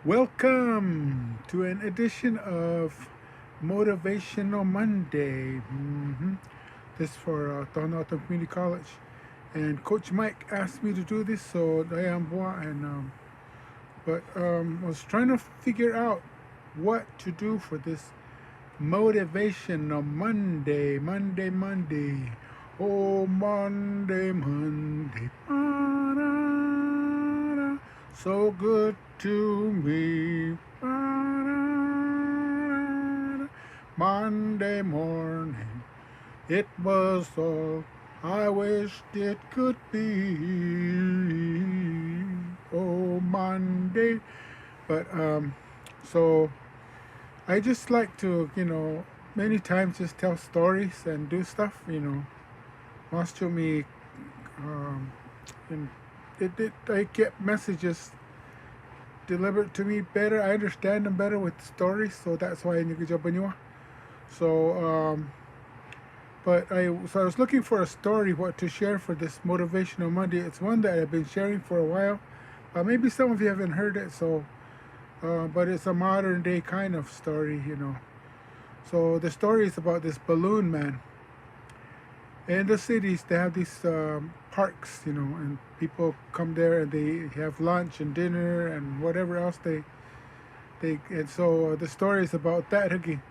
Welcome to an edition of Motivational Monday. This for Tohono Community College, and Coach Mike asked me to do this, so I am and I was trying to figure out what to do for this Motivational Monday. Monday. Oh, Monday, Monday. So good to me. Monday morning, it was all I wished it could be. Oh, Monday. So I just like to, many times just tell stories and do stuff, Mas to me, um, and I get messages delivered to me better. I understand them better with stories, so that's why I nagjabanyo. So, so I was looking for a story what to share for this motivational Monday. It's one that I've been sharing for a while. Maybe some of you haven't heard it, but it's a modern day kind of story. So the story is about this balloon man. In the cities, they have these parks, and people come there and they have lunch and dinner and whatever else and so the story is about that again.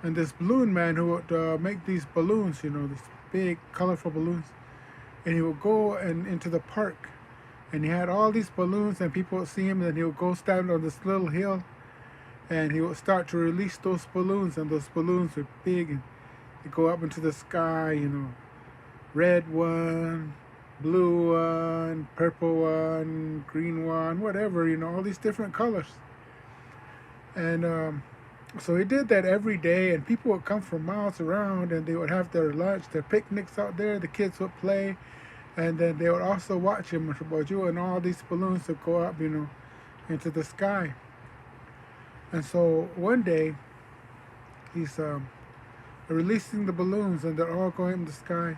And this balloon man who would make these balloons, these big, colorful balloons, and he would go and into the park, and he had all these balloons, and people would see him, and he would go stand on this little hill, and he would start to release those balloons, and those balloons were big, and they go up into the sky, red one, blue one, purple one, green one, whatever, all these different colors. And so he did that every day, and people would come from miles around, and they would have their lunch, their picnics out there. The kids would play, and then they would also watch him, and all these balloons would go up, into the sky. And so one day, he's releasing the balloons, and they're all going in the sky.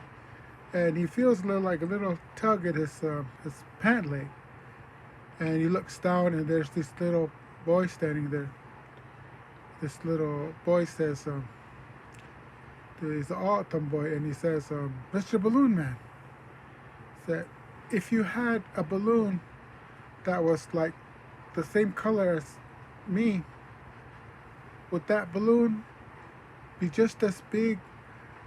And he feels a little tug at his pant leg. And he looks down, and there's this little boy standing there. This little boy says, he's an autumn boy, and he says, Mr. Balloon Man, said, if you had a balloon that was like the same color as me, would that balloon be just as big?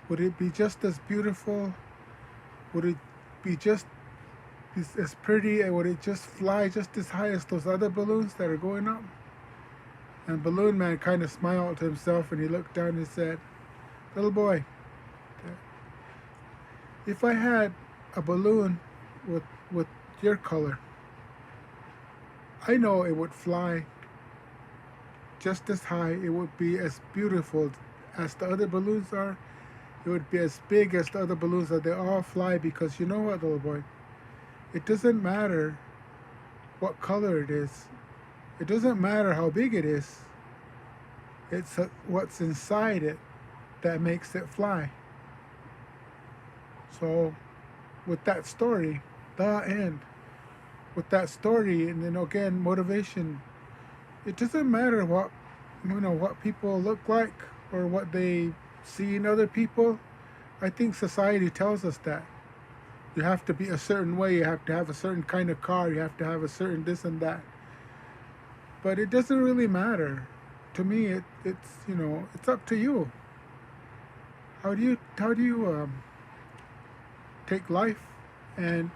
Would it be just as beautiful? Would it be just as pretty, and would it just fly just as high as those other balloons that are going up? And Balloon Man kind of smiled to himself, and he looked down and said, little boy, if I had a balloon with your color, I know it would fly just as high. It would be as beautiful as the other balloons are. It would be as big as the other balloons that they all fly, because you know what, little boy? It doesn't matter what color it is. It doesn't matter how big it is. It's what's inside it that makes it fly. So with that story, the end. With that story, and then again, motivation. It doesn't matter what people look like or what they see in other people. I think society tells us that you have to be a certain way, you have to have a certain kind of car, you have to have a certain this and that. But it doesn't really matter. To me, it's up to you. How do you take life, and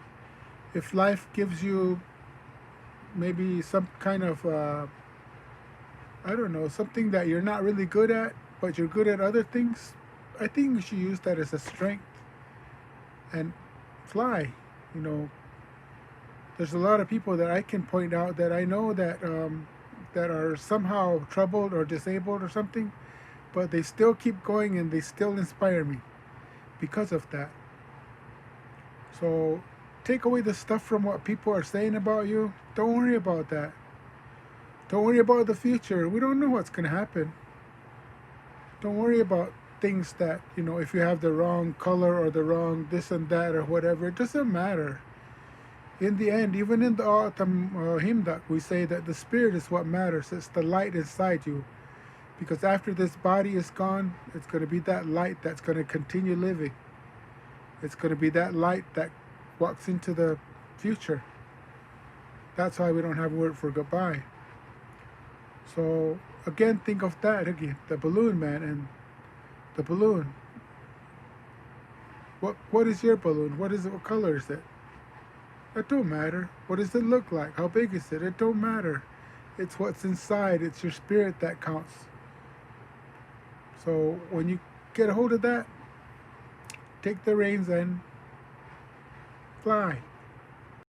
if life gives you maybe some kind of I don't know, something that you're not really good at, but you're good at other things, I think you should use that as a strength and fly. You know, there's a lot of people that I can point out that I know that are somehow troubled or disabled or something, but they still keep going and they still inspire me because of that. So take away the stuff from what people are saying about you. Don't worry about that. Don't worry about the future. We don't know what's going to happen. Don't worry about things that, if you have the wrong color or the wrong this and that or whatever, it doesn't matter. In the end, even in the autumn hymn that we say that the spirit is what matters. It's the light inside you. Because after this body is gone, it's going to be that light that's going to continue living. It's going to be that light that walks into the future. That's why we don't have a word for goodbye. So again, think of that again, the balloon man and the balloon. What is your balloon? What is it? What color is it? It don't matter. What does it look like? How big is it? It don't matter. It's what's inside. It's your spirit that counts. So when you get a hold of that, take the reins and fly.